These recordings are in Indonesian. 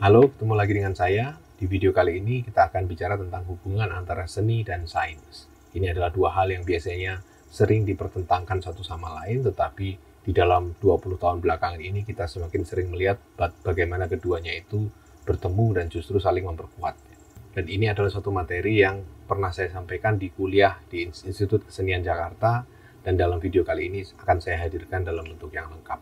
Halo, ketemu lagi dengan saya. Di video kali ini kita akan bicara tentang hubungan antara seni dan sains. Ini adalah dua hal yang biasanya sering dipertentangkan satu sama lain, tetapi di dalam 20 tahun belakangan ini kita semakin sering melihat bagaimana keduanya itu bertemu dan justru saling memperkuat. Dan ini adalah suatu materi yang pernah saya sampaikan di kuliah di Institut Kesenian Jakarta, dan dalam video kali ini akan saya hadirkan dalam bentuk yang lengkap.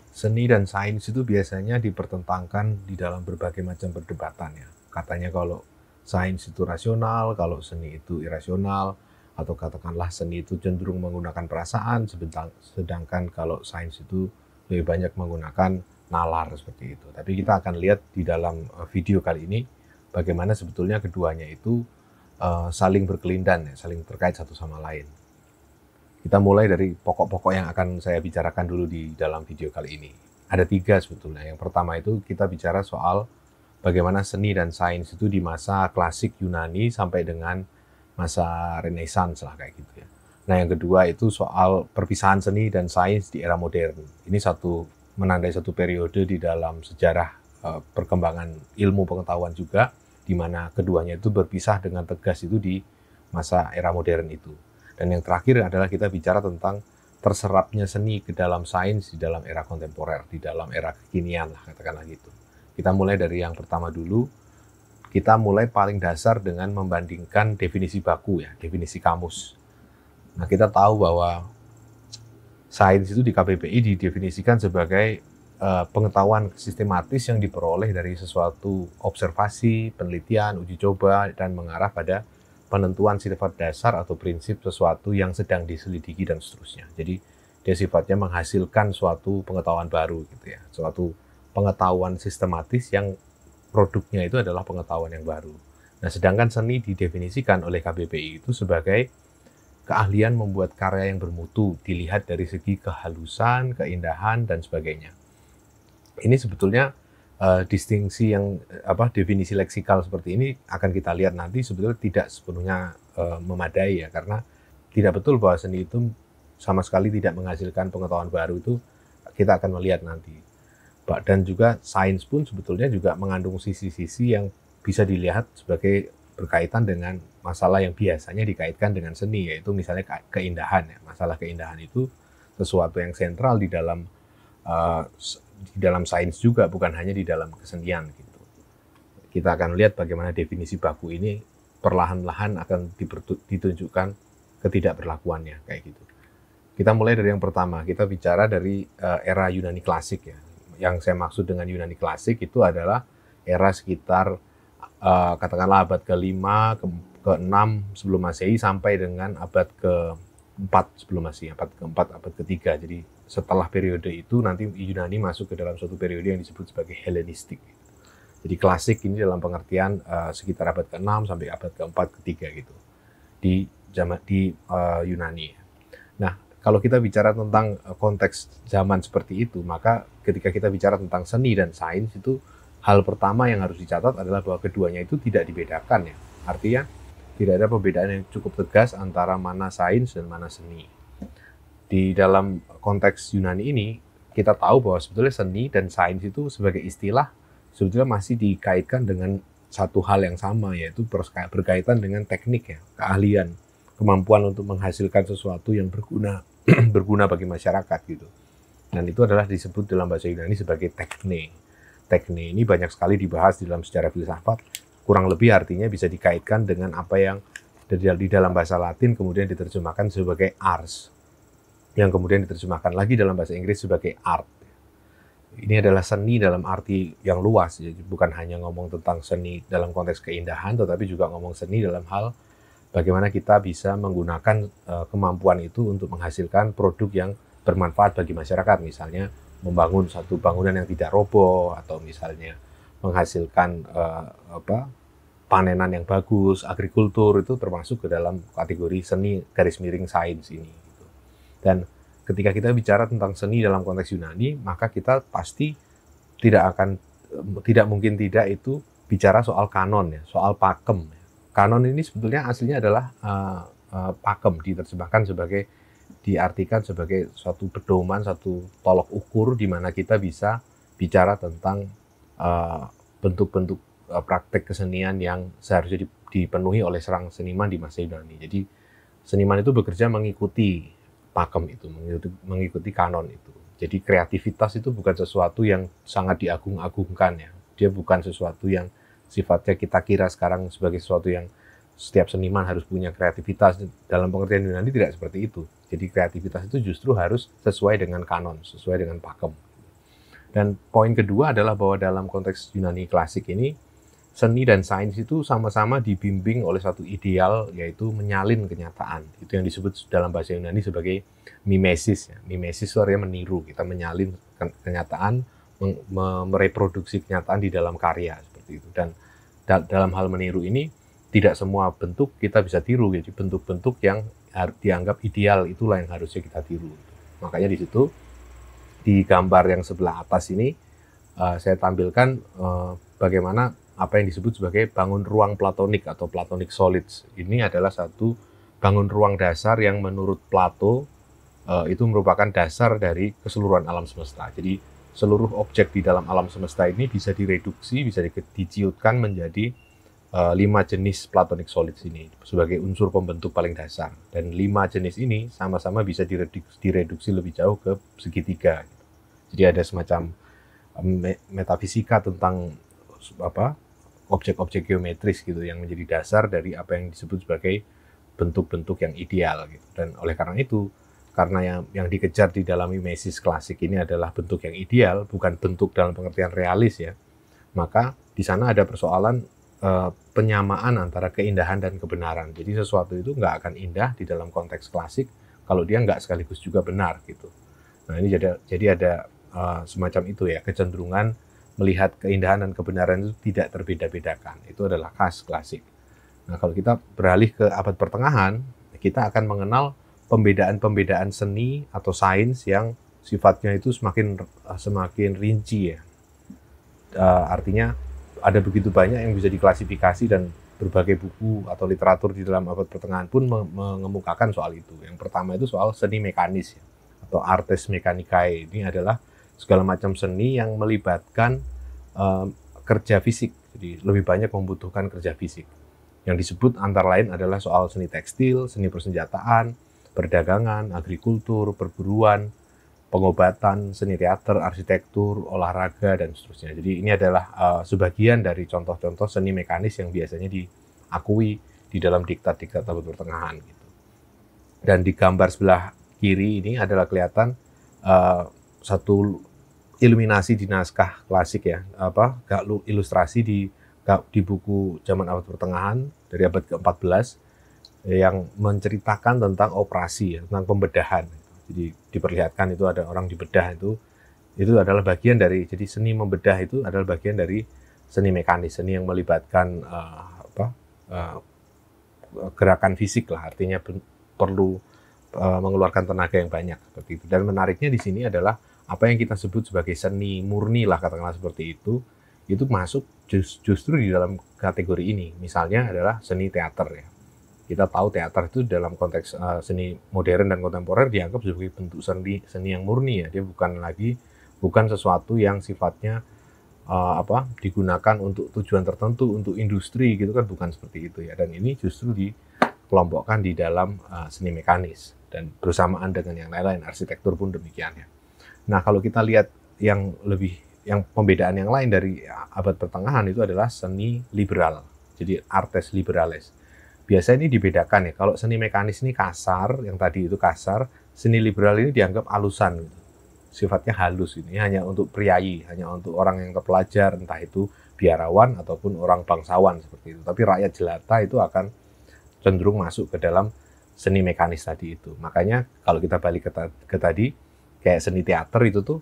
Seni dan sains itu biasanya dipertentangkan di dalam berbagai macam perdebatan ya. Katanya kalau sains itu rasional, kalau seni itu irasional, atau katakanlah seni itu cenderung menggunakan perasaan, sedangkan kalau sains itu lebih banyak menggunakan nalar seperti itu. Tapi kita akan lihat di dalam video kali ini bagaimana sebetulnya keduanya itu saling berkelindan ya, saling terkait satu sama lain. Kita mulai dari pokok-pokok yang akan saya bicarakan dulu di dalam video kali ini. Ada 3 sebetulnya. Yang pertama itu kita bicara soal bagaimana seni dan sains itu di masa klasik Yunani sampai dengan masa Renaissance lah kayak gitu ya. Nah yang kedua itu soal perpisahan seni dan sains di era modern. Ini menandai satu periode di dalam sejarah perkembangan ilmu pengetahuan juga, di mana keduanya itu berpisah dengan tegas itu di masa era modern itu. Dan yang terakhir adalah kita bicara tentang terserapnya seni ke dalam sains di dalam era kontemporer, di dalam era kekinian lah katakanlah gitu. Kita mulai dari yang pertama dulu. Kita mulai paling dasar dengan membandingkan definisi baku ya, definisi kamus. Nah kita tahu bahwa sains itu di KBBI didefinisikan sebagai pengetahuan sistematis yang diperoleh dari sesuatu observasi, penelitian, uji coba, dan mengarah pada penentuan sifat dasar atau prinsip sesuatu yang sedang diselidiki dan seterusnya. Jadi dia sifatnya menghasilkan suatu pengetahuan baru gitu ya, suatu pengetahuan sistematis yang produknya itu adalah pengetahuan yang baru. Nah, sedangkan seni didefinisikan oleh KBBI itu sebagai keahlian membuat karya yang bermutu, dilihat dari segi kehalusan, keindahan, dan sebagainya. Ini sebetulnya distingsi yang definisi leksikal seperti ini akan kita lihat nanti sebetulnya tidak sepenuhnya memadai ya, karena tidak betul bahwa seni itu sama sekali tidak menghasilkan pengetahuan baru, itu kita akan melihat nanti. Dan juga sains pun sebetulnya juga mengandung sisi-sisi yang bisa dilihat sebagai berkaitan dengan masalah yang biasanya dikaitkan dengan seni, yaitu misalnya keindahan ya. Masalah keindahan itu sesuatu yang sentral di dalam sains juga, bukan hanya di dalam kesenian gitu. Kita akan lihat bagaimana definisi baku ini perlahan-lahan akan ditunjukkan ketidakberlakuannya kayak gitu. Kita mulai dari yang pertama, kita bicara dari era Yunani klasik ya. Yang saya maksud dengan Yunani klasik itu adalah era sekitar katakanlah abad ke-5, ke-6 sebelum Masehi sampai dengan abad ke-4 sebelum Masehi, abad ke-4, abad ke-3. Jadi setelah periode itu nanti Yunani masuk ke dalam suatu periode yang disebut sebagai Helenistik. Jadi klasik ini dalam pengertian sekitar abad ke-6 sampai abad ke-4, ke-3 gitu di Yunani. Nah, kalau kita bicara tentang konteks zaman seperti itu, maka ketika kita bicara tentang seni dan sains itu hal pertama yang harus dicatat adalah bahwa keduanya itu tidak dibedakan ya. Artinya tidak ada perbedaan yang cukup tegas antara mana sains dan mana seni. Di dalam konteks Yunani ini, kita tahu bahwa sebetulnya seni dan sains itu sebagai istilah sebetulnya masih dikaitkan dengan satu hal yang sama, yaitu berkaitan dengan teknik ya, keahlian, kemampuan untuk menghasilkan sesuatu yang berguna berguna bagi masyarakat gitu. Dan itu adalah disebut dalam bahasa Yunani sebagai tekne. Tekne ini banyak sekali dibahas di dalam sejarah filsafat, kurang lebih artinya bisa dikaitkan dengan apa yang di dalam bahasa Latin kemudian diterjemahkan sebagai ars, yang kemudian diterjemahkan lagi dalam bahasa Inggris sebagai art. Ini adalah seni dalam arti yang luas, jadi bukan hanya ngomong tentang seni dalam konteks keindahan, tetapi juga ngomong seni dalam hal bagaimana kita bisa menggunakan kemampuan itu untuk menghasilkan produk yang bermanfaat bagi masyarakat, misalnya membangun satu bangunan yang tidak roboh, atau misalnya menghasilkan panenan yang bagus, agrikultur, itu termasuk ke dalam kategori seni garis miring sains ini. Dan ketika kita bicara tentang seni dalam konteks Yunani, maka kita pasti tidak mungkin tidak itu bicara soal kanon ya, soal pakem. Kanon ini sebetulnya aslinya adalah pakem, diartikan sebagai suatu pedoman, satu tolok ukur di mana kita bisa bicara tentang bentuk-bentuk praktek kesenian yang seharusnya dipenuhi oleh seorang seniman di masa Yunani. Jadi seniman itu bekerja mengikuti pakem itu, mengikuti kanon itu. Jadi kreativitas itu bukan sesuatu yang sangat diagung-agungkan ya. Dia bukan sesuatu yang sifatnya kita kira sekarang sebagai sesuatu yang setiap seniman harus punya kreativitas. Dalam pengertian Yunani tidak seperti itu. Jadi kreativitas itu justru harus sesuai dengan kanon, sesuai dengan pakem. Dan poin kedua adalah bahwa dalam konteks Yunani klasik ini, seni dan sains itu sama-sama dibimbing oleh satu ideal, yaitu menyalin kenyataan. Itu yang disebut dalam bahasa Yunani sebagai mimesis. Mimesis itu artinya meniru, kita menyalin kenyataan, mereproduksi kenyataan di dalam karya seperti itu. Dan dalam hal meniru ini tidak semua bentuk kita bisa tiru, jadi bentuk-bentuk yang dianggap ideal itulah yang harusnya kita tiru. Makanya di situ di gambar yang sebelah atas ini saya tampilkan bagaimana apa yang disebut sebagai bangun ruang platonik atau platonic solids. Ini adalah satu bangun ruang dasar yang menurut Plato itu merupakan dasar dari keseluruhan alam semesta. Jadi seluruh objek di dalam alam semesta ini bisa direduksi, bisa diciutkan menjadi 5 jenis platonic solids ini sebagai unsur pembentuk paling dasar. Dan 5 jenis ini sama-sama bisa direduksi lebih jauh ke segitiga. Jadi ada semacam metafisika tentang objek-objek geometris gitu yang menjadi dasar dari apa yang disebut sebagai bentuk-bentuk yang ideal gitu. Dan oleh karena itu, karena yang dikejar di dalam mimesis klasik ini adalah bentuk yang ideal, bukan bentuk dalam pengertian realis ya, maka di sana ada persoalan penyamaan antara keindahan dan kebenaran. Jadi sesuatu itu nggak akan indah di dalam konteks klasik kalau dia nggak sekaligus juga benar gitu. Nah ini jadi ada semacam itu ya, kecenderungan melihat keindahan dan kebenaran itu tidak terbeda-bedakan. Itu adalah khas klasik. Nah kalau kita beralih ke abad pertengahan, kita akan mengenal pembedaan-pembedaan seni atau sains yang sifatnya itu semakin rinci ya. Artinya ada begitu banyak yang bisa diklasifikasi dan berbagai buku atau literatur di dalam abad pertengahan pun mengemukakan soal itu. Yang pertama itu soal seni mekanis ya, atau artes mechanicae. Ini adalah segala macam seni yang melibatkan kerja fisik. Jadi lebih banyak membutuhkan kerja fisik. Yang disebut antara lain adalah soal seni tekstil, seni persenjataan, perdagangan, agrikultur, perburuan, pengobatan, seni teater, arsitektur, olahraga, dan seterusnya. Jadi ini adalah sebagian dari contoh-contoh seni mekanis yang biasanya diakui di dalam diktat-diktat abad pertengahan. Gitu. Dan di gambar sebelah kiri ini adalah kelihatan satu iluminasi di naskah klasik ya, ilustrasi di buku zaman abad pertengahan dari abad ke-14 yang menceritakan tentang operasi ya, tentang pembedahan. Jadi diperlihatkan itu ada orang dibedah itu adalah bagian dari, jadi seni membedah itu adalah bagian dari seni mekanis, seni yang melibatkan gerakan fisik lah, artinya perlu mengeluarkan tenaga yang banyak seperti itu. Dan menariknya di sini adalah apa yang kita sebut sebagai seni murni lah katakanlah seperti itu masuk justru di dalam kategori ini. Misalnya adalah seni teater ya. Kita tahu teater itu dalam konteks seni modern dan kontemporer dianggap sebagai bentuk seni yang murni ya. Dia bukan sesuatu yang sifatnya digunakan untuk tujuan tertentu, untuk industri gitu kan, bukan seperti itu ya. Dan ini justru dikelompokkan di dalam seni mekanis dan bersamaan dengan yang lain-lain, arsitektur pun demikian ya. Nah, kalau kita lihat yang pembedaan yang lain dari abad pertengahan itu adalah seni liberal. Jadi artes liberales. Biasanya ini dibedakan ya, kalau seni mekanis ini kasar, yang tadi itu kasar, seni liberal ini dianggap alusan, gitu. Sifatnya halus, ini hanya untuk priayi, hanya untuk orang yang terpelajar, entah itu biarawan ataupun orang bangsawan seperti itu. Tapi rakyat jelata itu akan cenderung masuk ke dalam seni mekanis tadi itu. Makanya kalau kita balik ke tadi, kayak seni teater itu tuh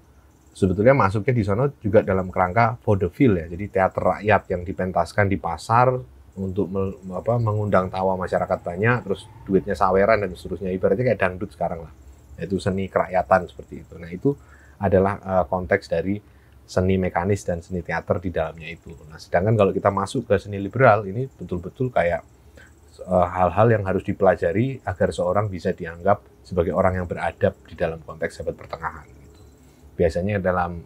sebetulnya masuknya di sana juga dalam kerangka vaudeville ya, jadi teater rakyat yang dipentaskan di pasar, untuk mengundang tawa masyarakat banyak, terus duitnya saweran dan seterusnya, ibaratnya kayak dangdut sekarang lah, yaitu seni kerakyatan seperti itu. Nah itu adalah konteks dari seni mekanis dan seni teater di dalamnya itu. Nah sedangkan kalau kita masuk ke seni liberal, ini betul-betul kayak hal-hal yang harus dipelajari agar seorang bisa dianggap sebagai orang yang beradab di dalam konteks abad pertengahan. Gitu. Biasanya dalam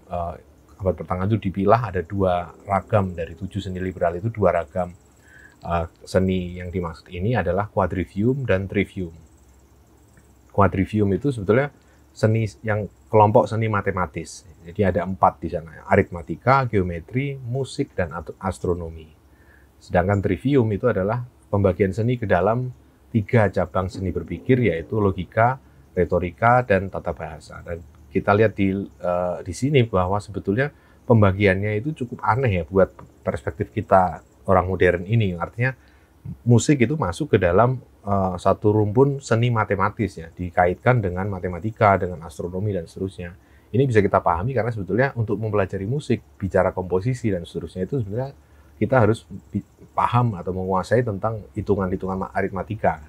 abad pertengahan itu dipilah ada 2 ragam dari 7 seni liberal itu, 2 ragam seni yang dimaksud ini adalah quadrivium dan trivium. Quadrivium itu sebetulnya seni yang kelompok seni matematis. Jadi ada 4 di sana, aritmatika, geometri, musik, dan astronomi. Sedangkan trivium itu adalah pembagian seni ke dalam 3 cabang seni berpikir, yaitu logika, retorika, dan tata bahasa. Dan kita lihat di sini bahwa sebetulnya pembagiannya itu cukup aneh ya buat perspektif kita orang modern ini. Artinya musik itu masuk ke dalam satu rumpun seni matematis ya, dikaitkan dengan matematika, dengan astronomi dan seterusnya. Ini bisa kita pahami karena sebetulnya untuk mempelajari musik, bicara komposisi dan seterusnya itu sebenarnya kita harus paham atau menguasai tentang hitungan-hitungan aritmatika.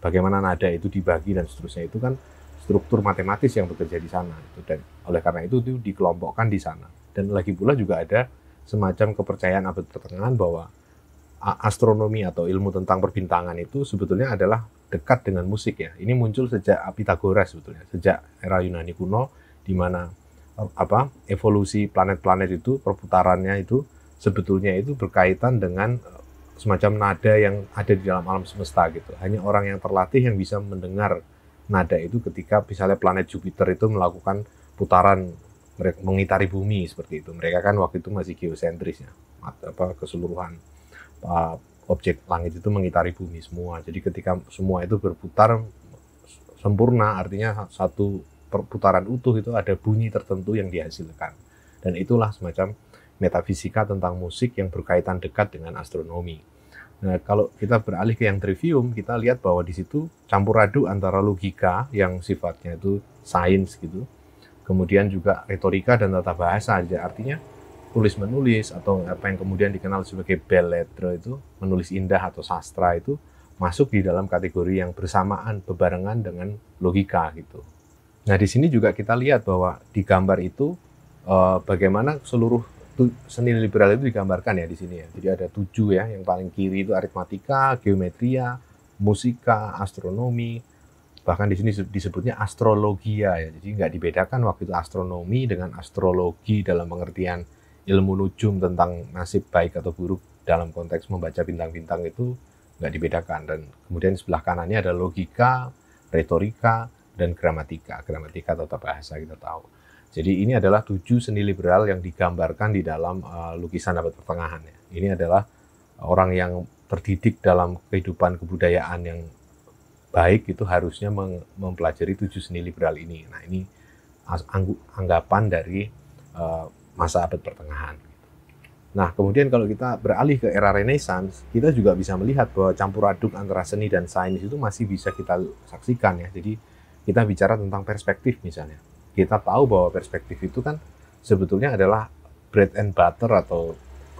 Bagaimana nada itu dibagi dan seterusnya, itu kan struktur matematis yang bekerja di sana. Dan oleh karena itu dikelompokkan di sana. Dan lagi pula juga ada semacam kepercayaan abad pertengahan bahwa astronomi atau ilmu tentang perbintangan itu sebetulnya adalah dekat dengan musik ya. Ini muncul sejak Pythagoras sebetulnya, sejak era Yunani kuno, di mana evolusi planet-planet itu, perputarannya itu sebetulnya itu berkaitan dengan semacam nada yang ada di dalam alam semesta gitu. Hanya orang yang terlatih yang bisa mendengar nada itu ketika misalnya planet Jupiter itu melakukan putaran mengitari bumi seperti itu. Mereka kan waktu itu masih geosentris ya, keseluruhan objek langit itu mengitari bumi semua. Jadi ketika semua itu berputar sempurna, artinya satu perputaran utuh itu ada bunyi tertentu yang dihasilkan. Dan itulah semacam metafisika tentang musik yang berkaitan dekat dengan astronomi. Nah, kalau kita beralih ke yang trivium, kita lihat bahwa di situ campur aduk antara logika yang sifatnya itu sains gitu, kemudian juga retorika dan tata bahasa aja. Artinya tulis-menulis atau apa yang kemudian dikenal sebagai belles lettres itu, menulis indah atau sastra itu masuk di dalam kategori yang bersamaan, bebarengan dengan logika gitu. Nah, di sini juga kita lihat bahwa di gambar itu bagaimana seluruh seni liberal itu digambarkan ya di sini ya. Jadi ada 7 ya, yang paling kiri itu aritmatika, geometria, musika, astronomi, bahkan di sini disebutnya astrologia ya. Jadi nggak dibedakan waktu itu astronomi dengan astrologi dalam pengertian ilmu nujum tentang nasib baik atau buruk dalam konteks membaca bintang-bintang itu nggak dibedakan. Dan kemudian di sebelah kanannya ada logika, retorika, dan gramatika. Gramatika tata bahasa kita tahu. Jadi ini adalah 7 seni liberal yang digambarkan di dalam lukisan abad pertengahan. Ya. Ini adalah orang yang terdidik dalam kehidupan kebudayaan yang baik itu harusnya mempelajari 7 seni liberal ini. Nah, ini anggapan dari masa abad pertengahan. Nah, kemudian kalau kita beralih ke era Renaissance, kita juga bisa melihat bahwa campur aduk antara seni dan sains itu masih bisa kita saksikan ya. Jadi kita bicara tentang perspektif misalnya. Kita tahu bahwa perspektif itu kan sebetulnya adalah bread and butter atau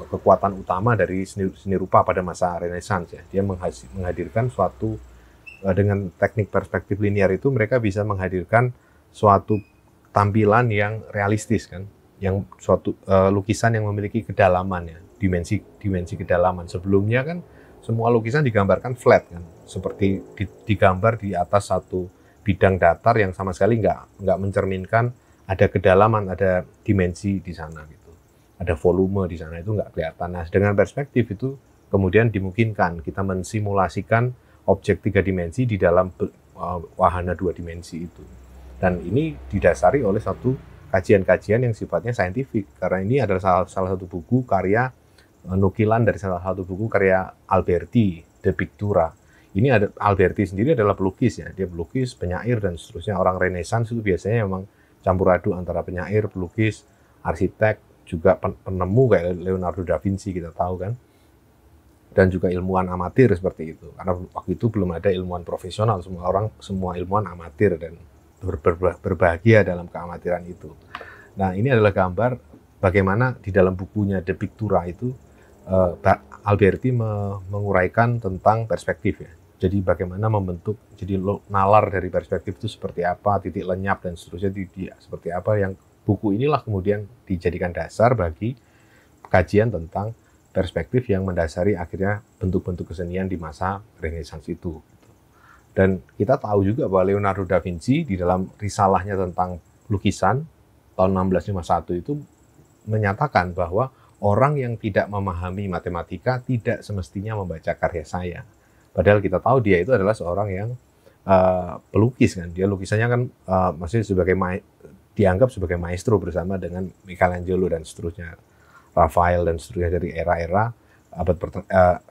kekuatan utama dari seni rupa pada masa Renaissance ya. Dia menghadirkan suatu dengan teknik perspektif linear itu mereka bisa menghadirkan suatu tampilan yang realistis kan, yang suatu lukisan yang memiliki kedalaman ya, dimensi kedalaman. Sebelumnya kan semua lukisan digambarkan flat kan, seperti digambar di atas satu bidang datar yang sama sekali nggak mencerminkan ada kedalaman, ada dimensi di sana gitu, ada volume di sana, itu nggak kelihatan. Nah, dengan perspektif itu kemudian dimungkinkan kita mensimulasikan objek 3 dimensi di dalam wahana 2 dimensi itu. Dan ini didasari oleh satu kajian-kajian yang sifatnya saintifik, karena ini adalah salah satu buku karya nukilan dari salah satu buku karya Alberti, De Pictura. Ini ada Alberti sendiri adalah pelukis ya, dia pelukis, penyair dan seterusnya. Orang Renaissance itu biasanya memang campur aduk antara penyair, pelukis, arsitek, juga penemu kayak Leonardo da Vinci kita tahu kan, dan juga ilmuwan amatir seperti itu. Karena waktu itu belum ada ilmuwan profesional, semua ilmuwan amatir dan berbahagia dalam keamatiran itu. Nah, ini adalah gambar bagaimana di dalam bukunya De Pictura itu Alberti menguraikan tentang perspektif ya. Jadi bagaimana membentuk, jadi nalar dari perspektif itu seperti apa, titik lenyap dan seterusnya seperti apa, yang buku inilah kemudian dijadikan dasar bagi kajian tentang perspektif yang mendasari akhirnya bentuk-bentuk kesenian di masa Renaissance itu. Dan kita tahu juga bahwa Leonardo da Vinci di dalam risalahnya tentang lukisan tahun 1651 itu menyatakan bahwa orang yang tidak memahami matematika tidak semestinya membaca karya saya. Padahal kita tahu dia itu adalah seorang yang pelukis kan. Dia lukisannya kan masih dianggap sebagai maestro bersama dengan Michelangelo dan seterusnya, Raphael dan seterusnya dari era-era abad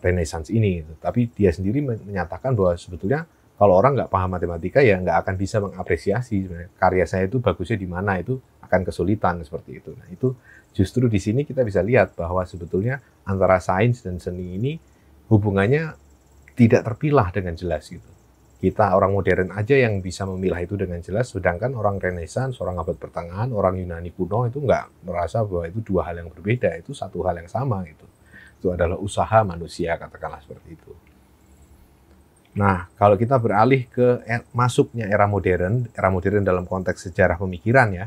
Renaissance ini. Tapi dia sendiri menyatakan bahwa sebetulnya kalau orang nggak paham matematika ya nggak akan bisa mengapresiasi sebenarnya karya saya itu bagusnya di mana, itu akan kesulitan seperti itu. Nah itu justru di sini kita bisa lihat bahwa sebetulnya antara sains dan seni ini hubungannya tidak terpilah dengan jelas gitu. Kita orang modern aja yang bisa memilah itu dengan jelas, sedangkan orang Renaissance, orang abad pertengahan, orang Yunani kuno itu nggak merasa bahwa itu dua hal yang berbeda, itu satu hal yang sama gitu. Itu adalah usaha manusia, katakanlah seperti itu. Nah, kalau kita beralih ke masuknya era modern dalam konteks sejarah pemikiran ya,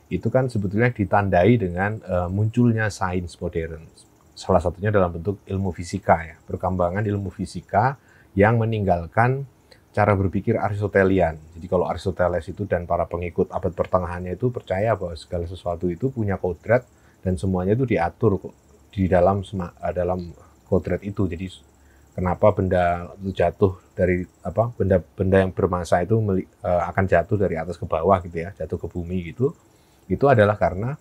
itu kan sebetulnya ditandai dengan munculnya sains modern. Salah satunya dalam bentuk ilmu fisika ya, perkembangan ilmu fisika yang meninggalkan cara berpikir Aristotelian. Jadi kalau Aristoteles itu dan para pengikut abad pertengahannya itu percaya bahwa segala sesuatu itu punya kodrat dan semuanya itu diatur di dalam kodrat itu. Jadi kenapa benda itu jatuh dari benda yang bermasa itu akan jatuh dari atas ke bawah gitu ya, jatuh ke bumi gitu. Itu adalah karena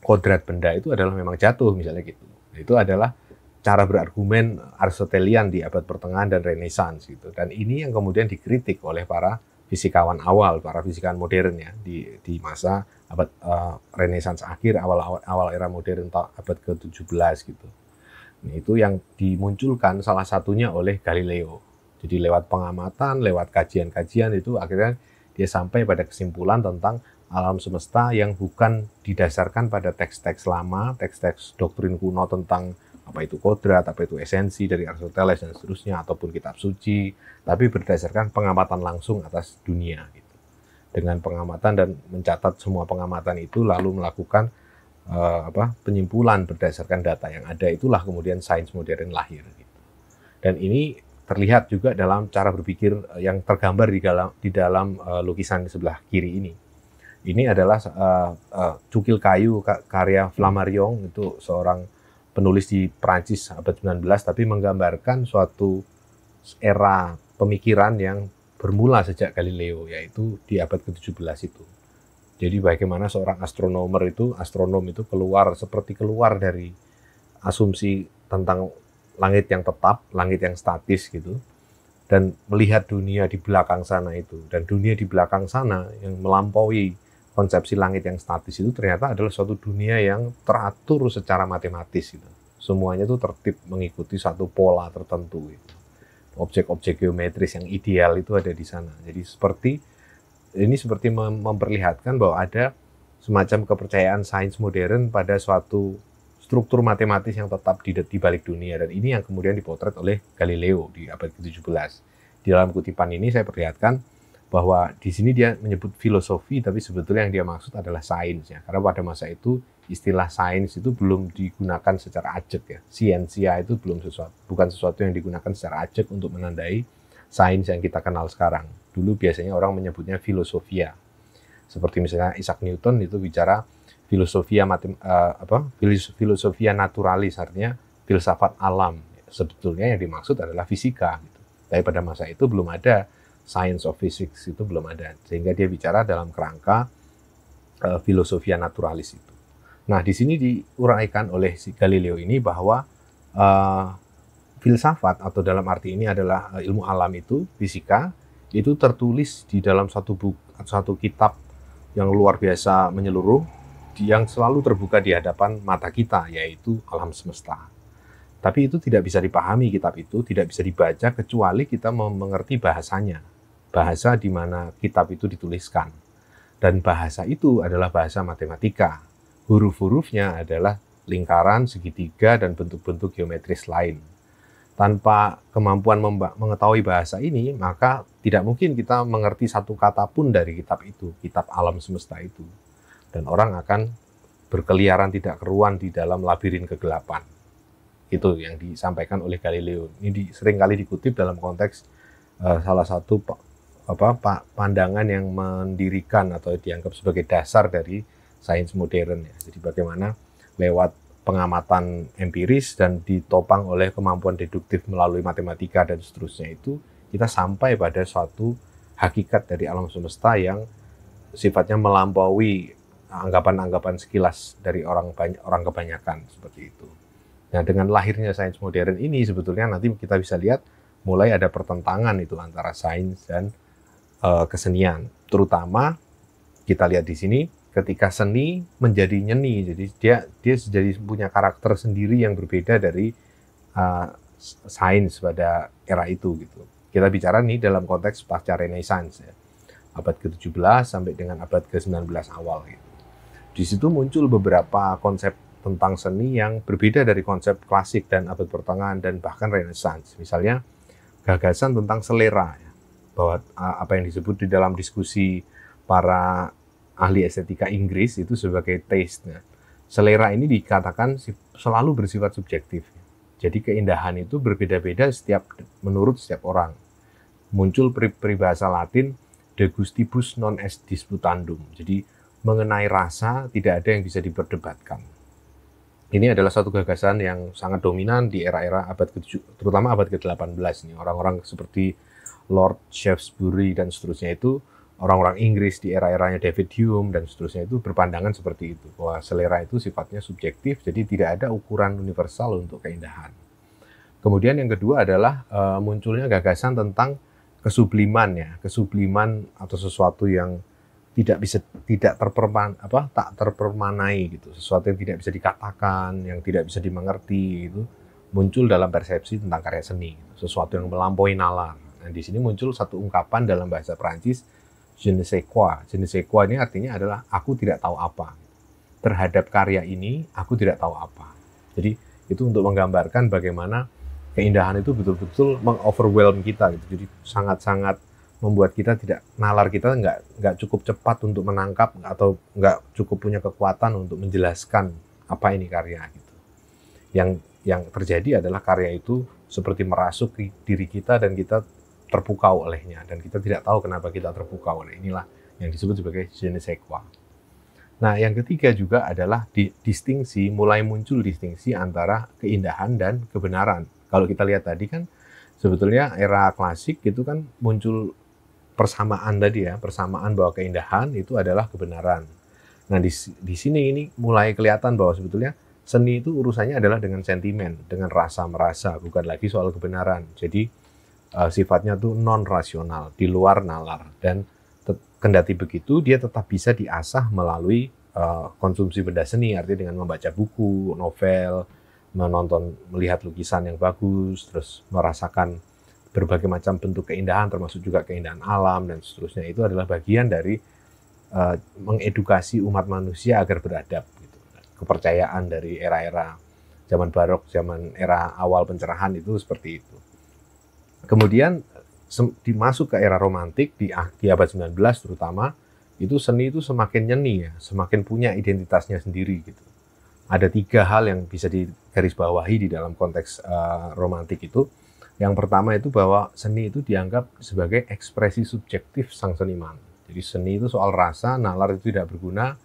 kodrat benda itu adalah memang jatuh misalnya gitu. Itu adalah cara berargumen Aristotelian di abad pertengahan dan Renaissance gitu. Dan ini yang kemudian dikritik oleh para fisikawan awal, para fisikawan modern ya di masa abad Renaissance akhir, awal era modern abad ke-17 gitu. Nah, itu yang dimunculkan salah satunya oleh Galileo. Jadi lewat pengamatan, lewat kajian-kajian itu akhirnya dia sampai pada kesimpulan tentang alam semesta yang bukan didasarkan pada teks-teks lama, teks-teks doktrin kuno tentang apa itu kodrat, apa itu esensi dari Aristoteles dan seterusnya, ataupun kitab suci, tapi berdasarkan pengamatan langsung atas dunia. Gitu. Dengan pengamatan dan mencatat semua pengamatan itu, lalu melakukan penyimpulan berdasarkan data yang ada, itulah kemudian sains modern lahir. Gitu. Dan ini terlihat juga dalam cara berpikir yang tergambar di dalam lukisan di sebelah kiri ini. Ini adalah cukil kayu karya Flammarion, itu seorang penulis di Prancis abad 19, tapi menggambarkan suatu era pemikiran yang bermula sejak Galileo, yaitu di abad ke-17 itu. Jadi bagaimana seorang astronom itu seperti keluar dari asumsi tentang langit yang tetap, langit yang statis gitu, dan melihat dunia di belakang sana itu. Dan dunia di belakang sana yang melampaui konsepsi langit yang statis itu ternyata adalah suatu dunia yang teratur secara matematis gitu. Semuanya itu tertib mengikuti satu pola tertentu gitu. Objek-objek geometris yang ideal itu ada di sana. Jadi ini seperti memperlihatkan bahwa ada semacam kepercayaan sains modern pada suatu struktur matematis yang tetap di balik dunia, dan ini yang kemudian dipotret oleh Galileo di abad ke-17. Di dalam kutipan ini saya perlihatkan bahwa di sini dia menyebut filosofi, tapi sebetulnya yang dia maksud adalah sains ya. Karena pada masa itu istilah sains itu belum digunakan secara ajek ya. Scientia itu bukan sesuatu yang digunakan secara ajek untuk menandai sains yang kita kenal sekarang. Dulu biasanya orang menyebutnya filosofia. Seperti misalnya Isaac Newton itu bicara filosofia naturalis, artinya filsafat alam. Sebetulnya yang dimaksud adalah fisika gitu. Tapi pada masa itu belum ada science of physics, itu belum ada, sehingga dia bicara dalam kerangka filosofia naturalis itu. Nah, di sini diuraikan oleh si Galileo ini bahwa filsafat atau dalam arti ini adalah ilmu alam itu, fisika, itu tertulis di dalam satu kitab yang luar biasa menyeluruh, yang selalu terbuka di hadapan mata kita, yaitu alam semesta. Tapi itu tidak bisa dipahami, kitab itu tidak bisa dibaca kecuali kita mengerti bahasanya. Bahasa di mana kitab itu dituliskan. Dan bahasa itu adalah bahasa matematika. Huruf-hurufnya adalah lingkaran, segitiga, dan bentuk-bentuk geometris lain. Tanpa kemampuan mengetahui bahasa ini, maka tidak mungkin kita mengerti satu kata pun dari kitab itu, kitab alam semesta itu. Dan orang akan berkeliaran tidak keruan di dalam labirin kegelapan. Itu yang disampaikan oleh Galileo. Ini seringkali dikutip dalam konteks salah satu pandangan yang mendirikan atau dianggap sebagai dasar dari sains modern ya. Jadi bagaimana lewat pengamatan empiris dan ditopang oleh kemampuan deduktif melalui matematika dan seterusnya, itu kita sampai pada suatu hakikat dari alam semesta yang sifatnya melampaui anggapan-anggapan sekilas dari orang kebanyakan seperti itu. Nah, dengan lahirnya sains modern ini sebetulnya nanti kita bisa lihat mulai ada pertentangan itu antara sains dan kesenian. Terutama kita lihat di sini ketika seni menjadi nyeni, jadi dia jadi punya karakter sendiri yang berbeda dari sains pada era itu gitu. Kita bicara nih dalam konteks pasca Renaissance ya, abad ke-17 sampai dengan abad ke-19 awal gitu. Di situ muncul beberapa konsep tentang seni yang berbeda dari konsep klasik dan abad pertengahan dan bahkan Renaissance. Misalnya gagasan tentang selera ya, bahwa apa yang disebut di dalam diskusi para ahli estetika Inggris itu sebagai taste. Nah, selera ini dikatakan selalu bersifat subjektif. Jadi keindahan itu berbeda-beda menurut setiap orang. Muncul peribahasa Latin de gustibus non est disputandum. Jadi mengenai rasa tidak ada yang bisa diperdebatkan. Ini adalah satu gagasan yang sangat dominan di era-era terutama abad ke-18 nih. Orang-orang seperti Lord Shaftesbury dan seterusnya itu, orang-orang Inggris di era-eranya David Hume dan seterusnya itu berpandangan seperti itu, bahwa selera itu sifatnya subjektif, jadi tidak ada ukuran universal untuk keindahan. Kemudian yang kedua adalah munculnya gagasan tentang kesubliman ya, kesubliman atau sesuatu yang tak terpermanai gitu, sesuatu yang tidak bisa dikatakan, yang tidak bisa dimengerti itu muncul dalam persepsi tentang karya seni, sesuatu yang melampaui nalar. Nah, di sini muncul satu ungkapan dalam bahasa Prancis, je ne sais quoi. Je ne sais quoi ini artinya adalah aku tidak tahu apa. Terhadap karya ini, aku tidak tahu apa. Jadi itu untuk menggambarkan bagaimana keindahan itu betul-betul meng-overwhelm kita gitu. Jadi sangat-sangat membuat kita nalar kita nggak cukup cepat untuk menangkap atau nggak cukup punya kekuatan untuk menjelaskan apa ini karya gitu. Yang terjadi adalah karya itu seperti merasuk ke diri kita dan kita terpukau olehnya, dan kita tidak tahu kenapa kita terpukau oleh inilah yang disebut sebagai je ne sais quoi. Nah, yang ketiga juga adalah mulai muncul distingsi antara keindahan dan kebenaran. Kalau kita lihat tadi kan sebetulnya era klasik itu kan muncul persamaan tadi ya, persamaan bahwa keindahan itu adalah kebenaran. Nah, di sini ini mulai kelihatan bahwa sebetulnya seni itu urusannya adalah dengan sentimen, dengan rasa-merasa, bukan lagi soal kebenaran. Jadi sifatnya tuh non-rasional, di luar nalar, dan kendati begitu dia tetap bisa diasah melalui konsumsi benda seni, artinya dengan membaca buku, novel, melihat lukisan yang bagus, terus merasakan berbagai macam bentuk keindahan, termasuk juga keindahan alam dan seterusnya. Itu adalah bagian dari mengedukasi umat manusia agar beradab gitu. Kepercayaan dari era-era zaman barok, zaman era awal pencerahan itu seperti itu. Kemudian dimasuk ke era romantik di abad 19 terutama, itu seni itu semakin nyeni ya, semakin punya identitasnya sendiri gitu. Ada 3 hal yang bisa digarisbawahi di dalam konteks romantik itu. Yang pertama itu bahwa seni itu dianggap sebagai ekspresi subjektif sang seniman. Jadi seni itu soal rasa, nalar itu tidak berguna,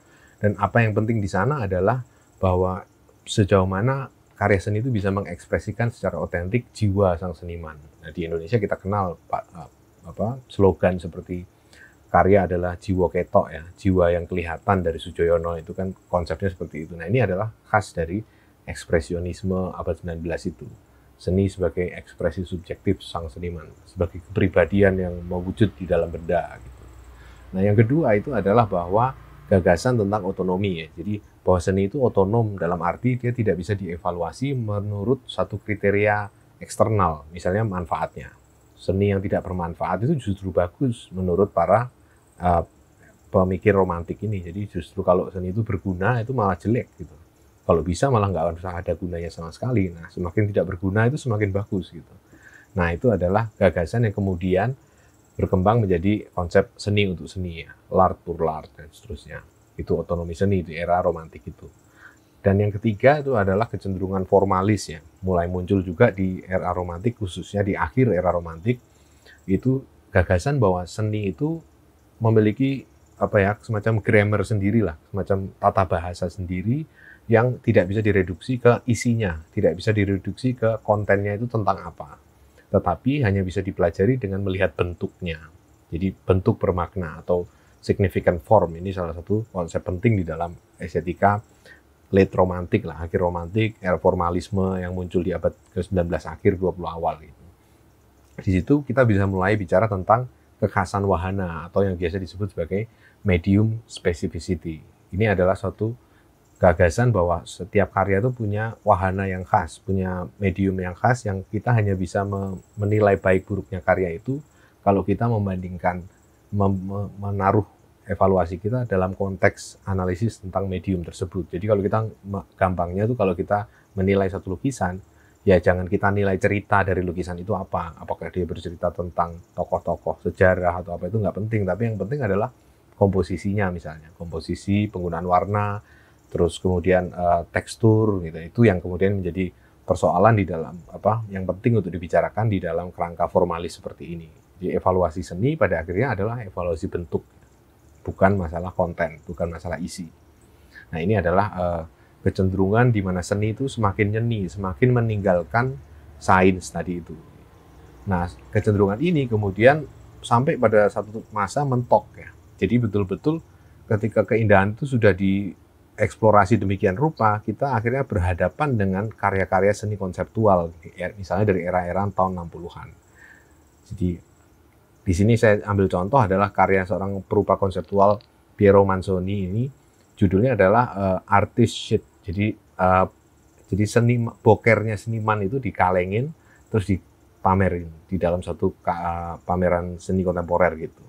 dan apa yang penting di sana adalah bahwa sejauh mana karya seni itu bisa mengekspresikan secara otentik jiwa sang seniman. Nah, di Indonesia kita kenal slogan seperti karya adalah jiwa ketok ya, jiwa yang kelihatan dari Sujoyono, itu kan konsepnya seperti itu. Nah, ini adalah khas dari ekspresionisme abad 19 itu. Seni sebagai ekspresi subjektif sang seniman, sebagai kepribadian yang mewujud di dalam benda gitu. Nah, yang kedua itu adalah bahwa gagasan tentang otonomi ya. Jadi bahwa seni itu otonom dalam arti dia tidak bisa dievaluasi menurut satu kriteria eksternal, misalnya manfaatnya. Seni yang tidak bermanfaat itu justru bagus menurut para pemikir romantik ini. Jadi justru kalau seni itu berguna itu malah jelek gitu. Kalau bisa malah nggak usah ada gunanya sama sekali. Nah, semakin tidak berguna itu semakin bagus gitu. Nah, itu adalah gagasan yang kemudian berkembang menjadi konsep seni untuk seni ya, l'art pour l'art dan seterusnya. Itu otonomi seni di era romantik itu. Dan yang ketiga itu adalah kecenderungan formalis ya, mulai muncul juga di era romantik, khususnya di akhir era romantik. Itu gagasan bahwa seni itu memiliki semacam grammar sendiri lah, semacam tata bahasa sendiri yang tidak bisa direduksi ke isinya, tidak bisa direduksi ke kontennya itu tentang apa. Tetapi hanya bisa dipelajari dengan melihat bentuknya. Jadi bentuk bermakna atau significant form, ini salah satu konsep penting di dalam estetika late romantik lah, akhir romantik, era formalisme yang muncul di abad ke-19 akhir 20 awal gitu. Di situ kita bisa mulai bicara tentang kekhasan wahana atau yang biasa disebut sebagai medium specificity. Ini adalah suatu gagasan bahwa setiap karya itu punya wahana yang khas, punya medium yang khas yang kita hanya bisa menilai baik buruknya karya itu kalau kita membandingkan, menaruh evaluasi kita dalam konteks analisis tentang medium tersebut. Jadi kalau kita gampangnya tuh kalau kita menilai satu lukisan, ya jangan kita nilai cerita dari lukisan itu apa. Apakah dia bercerita tentang tokoh-tokoh sejarah atau apa, itu nggak penting. Tapi yang penting adalah komposisinya misalnya. Komposisi, penggunaan warna, terus kemudian tekstur gitu. Itu yang kemudian menjadi persoalan di dalam yang penting untuk dibicarakan di dalam kerangka formalis seperti ini. Jadi evaluasi seni pada akhirnya adalah evaluasi bentuk, bukan masalah konten, bukan masalah isi. Nah, ini adalah kecenderungan di mana seni itu semakin nyeni, semakin meninggalkan sains tadi itu. Nah, kecenderungan ini kemudian sampai pada satu masa mentok ya. Jadi betul-betul ketika keindahan itu sudah dieksplorasi demikian rupa, kita akhirnya berhadapan dengan karya-karya seni konseptual, misalnya dari era-era tahun 60-an. Jadi di sini saya ambil contoh adalah karya seorang perupa konseptual Piero Manzoni ini, judulnya adalah Artist Shit. Jadi bokernya seniman itu dikalengin terus dipamerin di dalam satu pameran seni kontemporer gitu.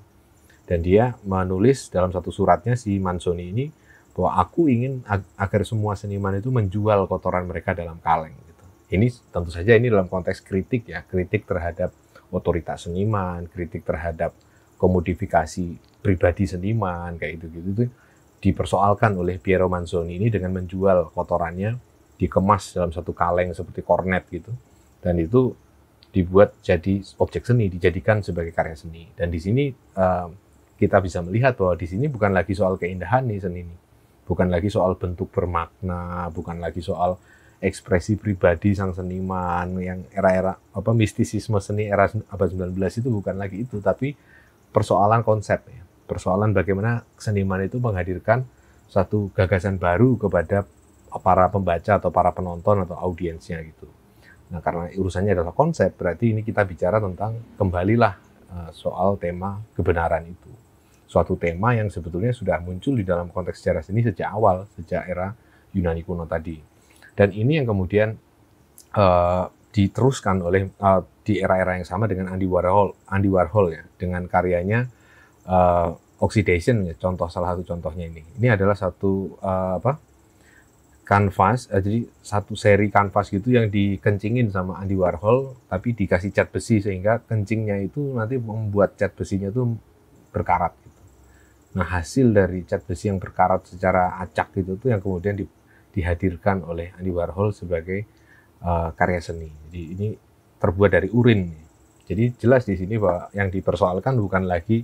Dan dia menulis dalam satu suratnya, si Manzoni ini, bahwa aku ingin agar semua seniman itu menjual kotoran mereka dalam kaleng gitu. Ini tentu saja ini dalam konteks kritik ya, kritik terhadap otoritas seniman, kritik terhadap komodifikasi pribadi seniman, kayak gitu-gitu, dipersoalkan oleh Piero Manzoni ini dengan menjual kotorannya, dikemas dalam satu kaleng seperti kornet gitu, dan itu dibuat jadi objek seni, dijadikan sebagai karya seni. Dan di sini kita bisa melihat bahwa di sini bukan lagi soal keindahan nih seni ini, bukan lagi soal bentuk bermakna, bukan lagi soal ekspresi pribadi sang seniman yang era-era mistisisme seni era abad 19 itu, bukan lagi itu, tapi persoalan konsep ya. Persoalan bagaimana seniman itu menghadirkan satu gagasan baru kepada para pembaca atau para penonton atau audiensnya gitu. Nah, karena urusannya adalah konsep, berarti ini kita bicara tentang kembalilah soal tema kebenaran itu. Suatu tema yang sebetulnya sudah muncul di dalam konteks sejarah seni sejak awal, sejak era Yunani kuno tadi. Dan ini yang kemudian diteruskan oleh di era-era yang sama dengan Andy Warhol ya, dengan karyanya Oxidation ya, salah satu contohnya ini. Ini adalah satu kanvas, jadi satu seri kanvas gitu yang dikencingin sama Andy Warhol, tapi dikasih cat besi sehingga kencingnya itu nanti membuat cat besinya itu berkarat gitu. Nah, hasil dari cat besi yang berkarat secara acak gitu tuh yang kemudian dihadirkan oleh Andy Warhol sebagai karya seni. Jadi ini terbuat dari urin. Jadi jelas di sini bahwa yang dipersoalkan bukan lagi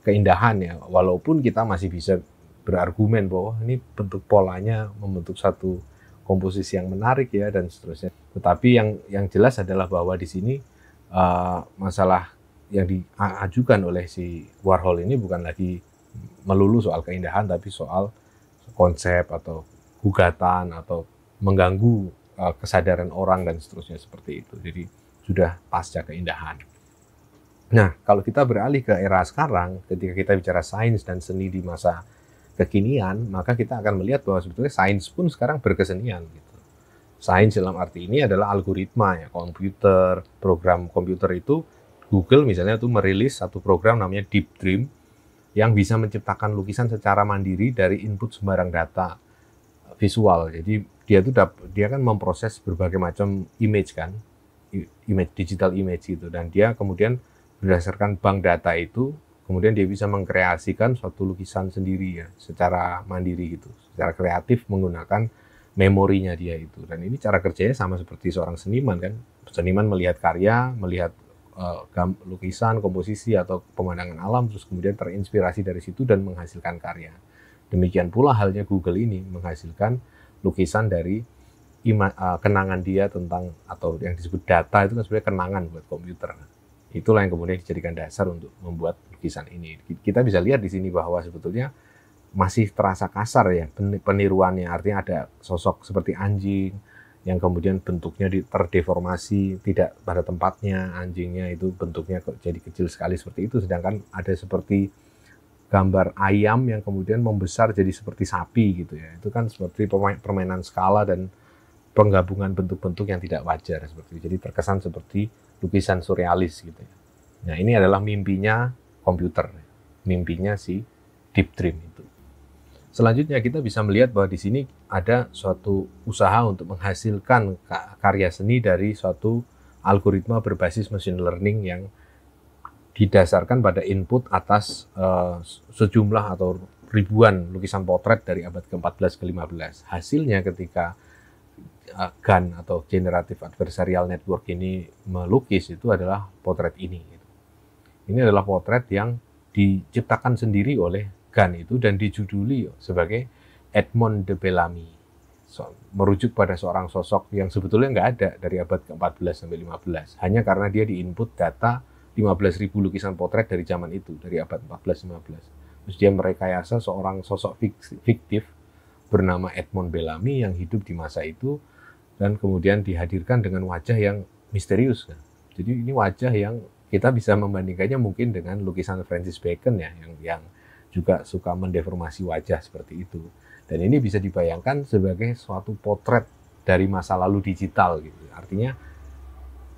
keindahan ya, walaupun kita masih bisa berargumen bahwa ini bentuk polanya membentuk satu komposisi yang menarik ya dan seterusnya. Tetapi yang jelas adalah bahwa di sini masalah yang diajukan oleh si Warhol ini bukan lagi melulu soal keindahan, tapi soal konsep atau gugatan atau mengganggu kesadaran orang dan seterusnya seperti itu. Jadi sudah pasca keindahan. Nah, kalau kita beralih ke era sekarang, ketika kita bicara sains dan seni di masa kekinian, maka kita akan melihat bahwa sebetulnya sains pun sekarang berkesenian gitu. Sains dalam arti ini adalah algoritma ya, komputer, program komputer itu. Google misalnya itu merilis satu program namanya Deep Dream yang bisa menciptakan lukisan secara mandiri dari input sembarang data visual. Jadi dia kan memproses berbagai macam image kan, digital image gitu, dan dia kemudian berdasarkan bank data itu kemudian dia bisa mengkreasikan suatu lukisan sendiri ya, secara mandiri gitu, secara kreatif menggunakan memorinya dia itu. Dan ini cara kerjanya sama seperti seorang seniman kan. Seniman melihat karya, melihat lukisan, komposisi atau pemandangan alam, terus kemudian terinspirasi dari situ dan menghasilkan karya. Demikian pula halnya Google ini menghasilkan lukisan dari kenangan dia tentang, atau yang disebut data itu kan sebenarnya kenangan buat komputer. Itulah yang kemudian dijadikan dasar untuk membuat lukisan ini. Kita bisa lihat di sini bahwa sebetulnya masih terasa kasar ya peniruannya, artinya ada sosok seperti anjing yang kemudian bentuknya terdeformasi, tidak pada tempatnya, anjingnya itu bentuknya kok jadi kecil sekali seperti itu, sedangkan ada seperti gambar ayam yang kemudian membesar jadi seperti sapi gitu ya. Itu kan seperti permainan skala dan penggabungan bentuk-bentuk yang tidak wajar seperti itu. Jadi terkesan seperti lukisan surrealis gitu ya. Nah, ini adalah mimpinya komputer, mimpinya si Deep Dream itu. Selanjutnya kita bisa melihat bahwa di sini ada suatu usaha untuk menghasilkan karya seni dari suatu algoritma berbasis machine learning yang didasarkan pada input atas sejumlah atau ribuan lukisan potret dari abad ke-14 ke-15. Hasilnya ketika GAN atau Generative Adversarial Network ini melukis itu adalah potret ini. Ini adalah potret yang diciptakan sendiri oleh GAN itu dan dijuduli sebagai Edmond de Bellamy. Merujuk pada seorang sosok yang sebetulnya nggak ada dari abad ke-14 sampai 15. Hanya karena dia diinput data 15.000 lukisan potret dari zaman itu, dari abad 14-15. Terus dia merekayasa seorang sosok fiktif bernama Edmond Bellamy yang hidup di masa itu, dan kemudian dihadirkan dengan wajah yang misterius. Jadi ini wajah yang kita bisa membandingkannya mungkin dengan lukisan Francis Bacon ya, yang juga suka mendeformasi wajah seperti itu. Dan ini bisa dibayangkan sebagai suatu potret dari masa lalu digital gitu. Artinya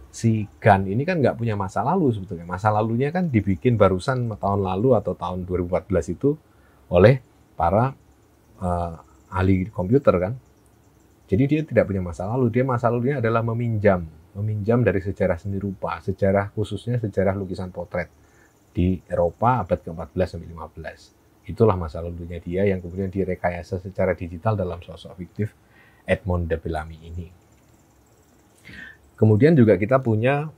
si GAN ini kan nggak punya masa lalu sebetulnya. Masa lalunya kan dibikin barusan tahun lalu atau tahun 2014 itu oleh para ahli komputer kan. Jadi dia tidak punya masa lalu. Dia masa lalunya adalah meminjam dari sejarah seni rupa, sejarah khususnya sejarah lukisan potret di Eropa abad ke-14 sampai 15. Itulah masa lalunya dia yang kemudian direkayasa secara digital dalam sosok fiktif Edmond de Bellamy ini. Kemudian juga kita punya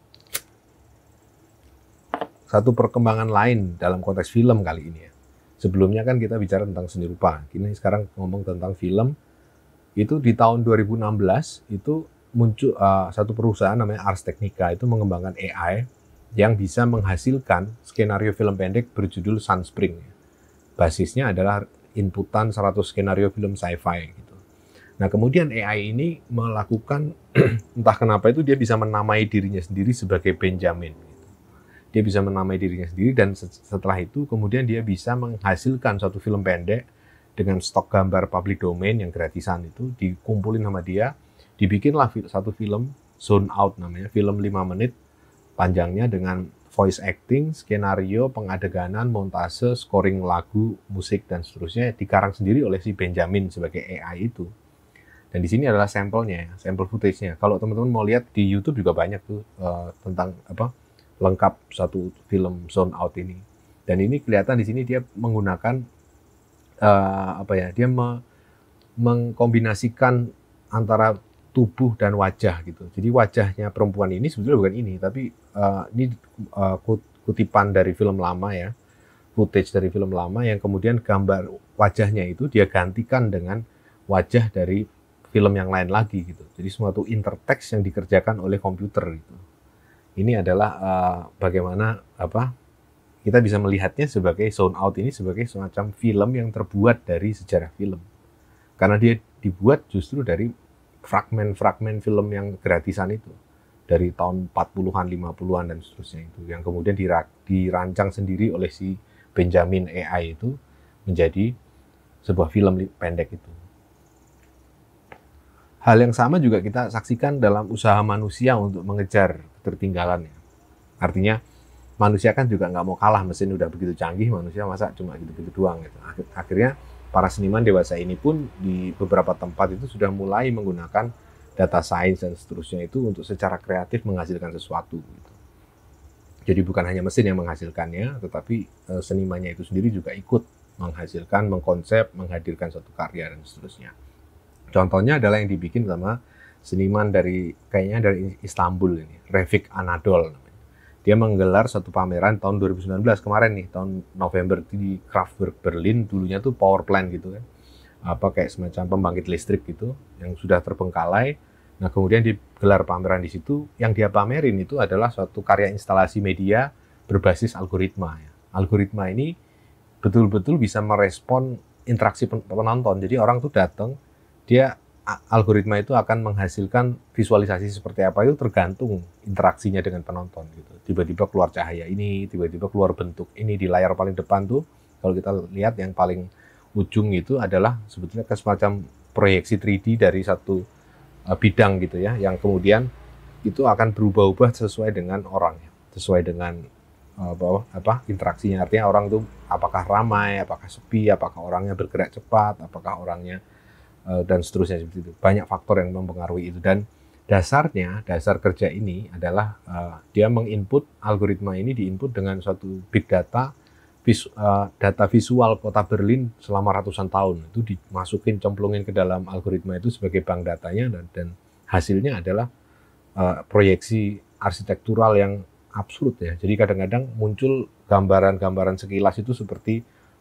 satu perkembangan lain dalam konteks film kali ini ya. Sebelumnya kan kita bicara tentang seni rupa. Ini sekarang ngomong tentang film. Itu di tahun 2016 itu muncul satu perusahaan namanya Ars Technica itu mengembangkan AI yang bisa menghasilkan skenario film pendek berjudul Sunspring. Basisnya adalah inputan 100 skenario film sci-fi gitu. Nah, kemudian AI ini melakukan entah kenapa itu dia bisa menamai dirinya sendiri sebagai Benjamin gitu. Dia bisa menamai dirinya sendiri dan setelah itu kemudian dia bisa menghasilkan suatu film pendek dengan stok gambar public domain yang gratisan itu, dikumpulin sama dia, dibikinlah satu film, Zone Out namanya, film 5 menit panjangnya dengan voice acting, skenario, pengadeganan, montase, scoring lagu, musik, dan seterusnya, dikarang sendiri oleh si Benjamin sebagai AI itu. Dan di sini adalah sampelnya, sampel footage-nya. Kalau teman-teman mau lihat di YouTube juga banyak tuh tentang lengkap satu film Zone Out ini. Dan ini kelihatan di sini dia menggunakan dia mengkombinasikan antara tubuh dan wajah gitu. Jadi wajahnya perempuan ini sebetulnya bukan ini, tapi ini kutipan dari film lama ya, footage dari film lama yang kemudian gambar wajahnya itu dia gantikan dengan wajah dari film yang lain lagi gitu. Jadi suatu intertext yang dikerjakan oleh komputer gitu. Ini adalah bagaimana kita bisa melihatnya sebagai Zone Out ini sebagai semacam film yang terbuat dari sejarah film. Karena dia dibuat justru dari fragmen-fragmen film yang gratisan itu. Dari tahun 40-an, 50-an, dan seterusnya itu. Yang kemudian dirancang sendiri oleh si Benjamin AI itu menjadi sebuah film pendek itu. Hal yang sama juga kita saksikan dalam usaha manusia untuk mengejar ketertinggalan. Artinya, manusia kan juga nggak mau kalah, mesin udah begitu canggih, manusia masa cuma gitu-gitu doang gitu. Akhirnya para seniman dewasa ini pun di beberapa tempat itu sudah mulai menggunakan data science dan seterusnya itu untuk secara kreatif menghasilkan sesuatu gitu. Jadi bukan hanya mesin yang menghasilkannya, tetapi senimannya itu sendiri juga ikut menghasilkan, mengkonsep, menghadirkan suatu karya dan seterusnya. Contohnya adalah yang dibikin sama seniman dari Istanbul ini, Refik Anadol. Dia menggelar satu pameran tahun 2019 kemarin nih, tahun November di Kraftwerk Berlin, dulunya tuh power plant gitu kan. kayak semacam pembangkit listrik gitu yang sudah terbengkalai. Nah, kemudian digelar pameran di situ. Yang dia pamerin itu adalah suatu karya instalasi media berbasis algoritma. Algoritma ini betul-betul bisa merespon interaksi penonton. Jadi orang tuh datang, algoritma itu akan menghasilkan visualisasi seperti apa itu tergantung interaksinya dengan penonton gitu. Tiba-tiba keluar cahaya ini, tiba-tiba keluar bentuk ini di layar paling depan tuh. Kalau kita lihat yang paling ujung itu adalah sebetulnya semacam proyeksi 3D dari satu bidang gitu ya, yang kemudian itu akan berubah-ubah sesuai dengan orang, sesuai dengan interaksinya. Artinya orang tuh apakah ramai, apakah sepi, apakah orangnya bergerak cepat, apakah orangnya dan seterusnya seperti itu. Banyak faktor yang mempengaruhi itu, dan dasar kerja ini adalah dia menginput algoritma ini diinput dengan suatu big data, data visual kota Berlin selama ratusan tahun. Itu dimasukin, cemplungin ke dalam algoritma itu sebagai bank datanya, dan hasilnya adalah proyeksi arsitektural yang absurd ya. Jadi kadang-kadang muncul gambaran-gambaran sekilas itu seperti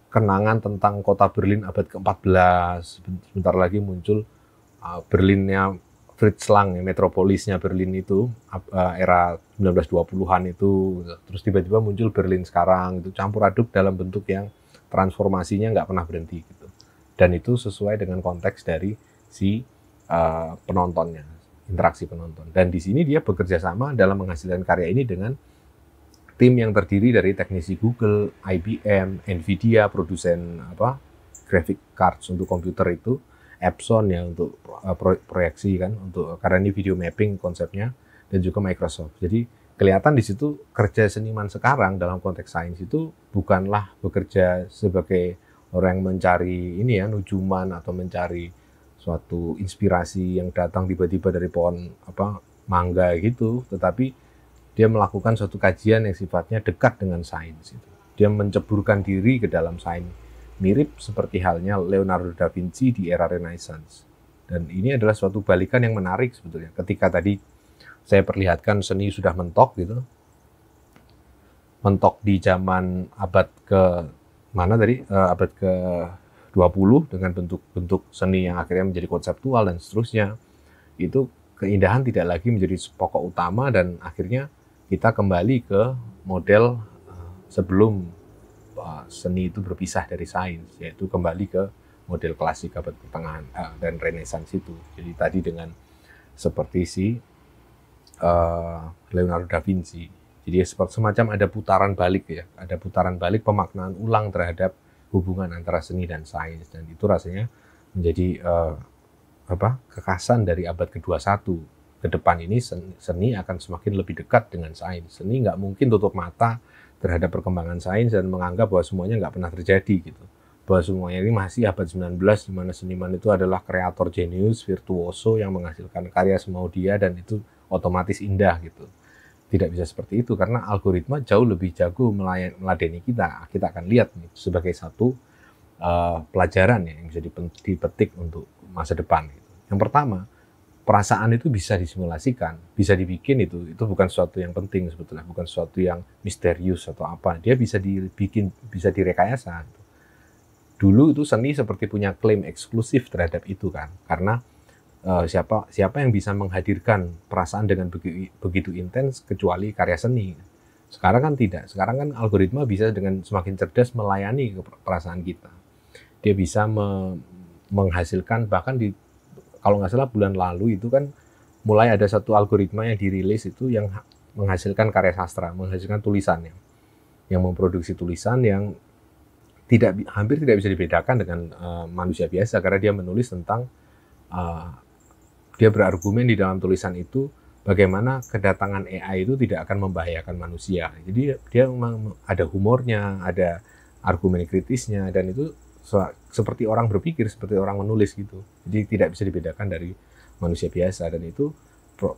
kenangan tentang kota Berlin abad ke-14. Sebentar lagi muncul Berlinnya Fritz Lang, metropolisnya Berlin itu era 1920-an itu. Terus tiba-tiba muncul Berlin sekarang, itu campur aduk dalam bentuk yang transformasinya nggak pernah berhenti gitu. Dan itu sesuai dengan konteks dari si penontonnya, interaksi penonton. Dan di sini dia bekerja sama dalam menghasilkan karya ini dengan tim yang terdiri dari teknisi Google, IBM, Nvidia, produsen graphic cards untuk komputer itu, Epson ya untuk proyeksi kan, karena ini video mapping konsepnya, dan juga Microsoft. Jadi kelihatan di situ kerja seniman sekarang dalam konteks sains itu bukanlah bekerja sebagai orang yang mencari nujuman atau mencari suatu inspirasi yang datang tiba-tiba dari pohon mangga gitu, tetapi dia melakukan suatu kajian yang sifatnya dekat dengan sains. Dia menceburkan diri ke dalam sains, mirip seperti halnya Leonardo da Vinci di era Renaissance. Dan ini adalah suatu balikan yang menarik sebetulnya. Ketika tadi saya perlihatkan seni sudah mentok gitu, mentok di zaman abad ke mana tadi, abad ke 20 dengan bentuk-bentuk seni yang akhirnya menjadi konseptual dan seterusnya. Itu keindahan tidak lagi menjadi pokok utama, dan akhirnya kita kembali ke model sebelum seni itu berpisah dari sains, yaitu kembali ke model klasik abad pertengahan dan Renaissance itu. Jadi tadi dengan seperti si Leonardo da Vinci. Jadi semacam ada putaran balik ya, ada putaran balik pemaknaan ulang terhadap hubungan antara seni dan sains, dan itu rasanya menjadi kekhasan dari abad ke-21. Ke depan ini seni akan semakin lebih dekat dengan sains. Seni nggak mungkin tutup mata terhadap perkembangan sains dan menganggap bahwa semuanya nggak pernah terjadi gitu. Bahwa semuanya ini masih abad 19 di mana seniman itu adalah kreator jenius, virtuoso yang menghasilkan karya semau dia dan itu otomatis indah gitu. Tidak bisa seperti itu karena algoritma jauh lebih jago meladeni kita. Kita akan lihat nih, sebagai satu pelajaran ya yang bisa dipetik untuk masa depan. Gitu. Yang pertama, perasaan itu bisa disimulasikan, bisa dibikin itu bukan sesuatu yang penting sebetulnya, bukan sesuatu yang misterius atau apa. Dia bisa dibikin, bisa direkayasa. Gitu. Dulu itu seni seperti punya klaim eksklusif terhadap itu kan, karena siapa yang bisa menghadirkan perasaan dengan begitu intens kecuali karya seni. Sekarang kan tidak. Sekarang kan algoritma bisa dengan semakin cerdas melayani perasaan kita. Dia bisa menghasilkan, bahkan kalau nggak salah bulan lalu itu kan mulai ada satu algoritma yang dirilis itu yang menghasilkan karya sastra, menghasilkan tulisannya, yang memproduksi tulisan yang hampir tidak bisa dibedakan dengan manusia biasa karena dia menulis tentang dia berargumen di dalam tulisan itu bagaimana kedatangan AI itu tidak akan membahayakan manusia. Jadi dia memang ada humornya, ada argumen kritisnya, dan itu seperti orang berpikir, seperti orang menulis gitu. Jadi tidak bisa dibedakan dari manusia biasa, dan itu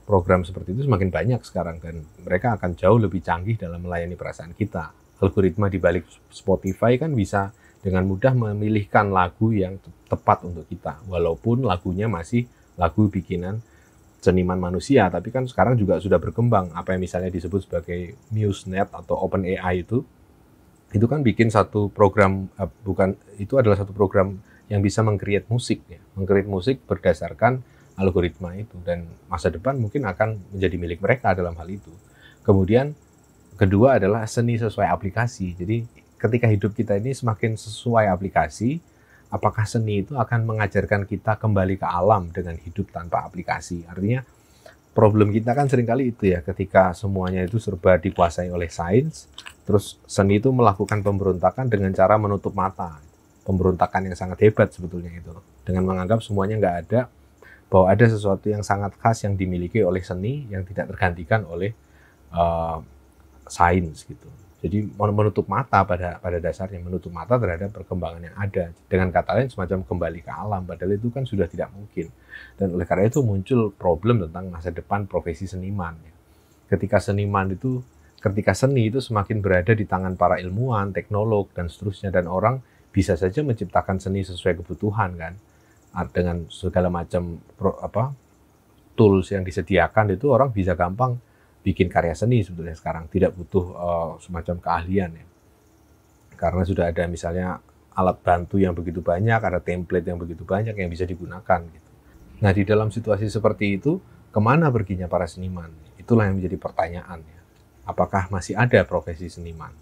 program seperti itu semakin banyak sekarang dan mereka akan jauh lebih canggih dalam melayani perasaan kita. Algoritma di balik Spotify kan bisa dengan mudah memilihkan lagu yang tepat untuk kita, walaupun lagunya masih lagu bikinan seniman manusia, tapi kan sekarang juga sudah berkembang apa yang misalnya disebut sebagai MuseNet atau OpenAI itu kan bikin satu program itu adalah satu program yang bisa meng-create musik ya, meng-create musik berdasarkan algoritma itu, dan masa depan mungkin akan menjadi milik mereka dalam hal itu. Kemudian kedua adalah seni sesuai aplikasi. Jadi ketika hidup kita ini semakin sesuai aplikasi, apakah seni itu akan mengajarkan kita kembali ke alam dengan hidup tanpa aplikasi? Artinya problem kita kan seringkali itu ya, ketika semuanya itu serba dikuasai oleh sains, terus seni itu melakukan pemberontakan dengan cara menutup mata. Pemberontakan yang sangat hebat sebetulnya itu, dengan menganggap semuanya nggak ada, bahwa ada sesuatu yang sangat khas yang dimiliki oleh seni yang tidak tergantikan oleh sains gitu. Jadi menutup mata pada dasarnya, menutup mata terhadap perkembangan yang ada. Dengan kata lain semacam kembali ke alam, padahal itu kan sudah tidak mungkin. Dan oleh karena itu muncul problem tentang masa depan profesi seniman. Ketika seni itu semakin berada di tangan para ilmuwan, teknolog, dan seterusnya, dan orang bisa saja menciptakan seni sesuai kebutuhan kan, dengan segala macam tools yang disediakan, itu orang bisa gampang bikin karya seni sebetulnya sekarang, tidak butuh semacam keahlian ya, karena sudah ada misalnya alat bantu yang begitu banyak, ada template yang begitu banyak yang bisa digunakan gitu. Nah, di dalam situasi seperti itu, kemana perginya para seniman? Itulah yang menjadi pertanyaan ya. Apakah masih ada profesi seniman?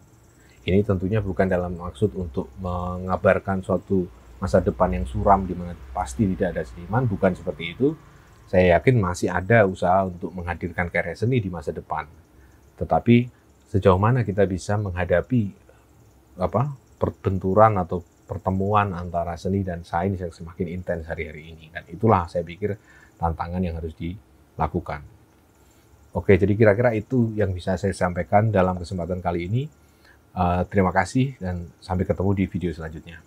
Ini tentunya bukan dalam maksud untuk mengabarkan suatu masa depan yang suram di mana pasti tidak ada seniman, bukan seperti itu. Saya yakin masih ada usaha untuk menghadirkan karya seni di masa depan. Tetapi sejauh mana kita bisa menghadapi perbenturan atau pertemuan antara seni dan sains yang semakin intens hari-hari ini, dan itulah saya pikir tantangan yang harus dilakukan. Oke, jadi kira-kira itu yang bisa saya sampaikan dalam kesempatan kali ini. Terima kasih dan sampai ketemu di video selanjutnya.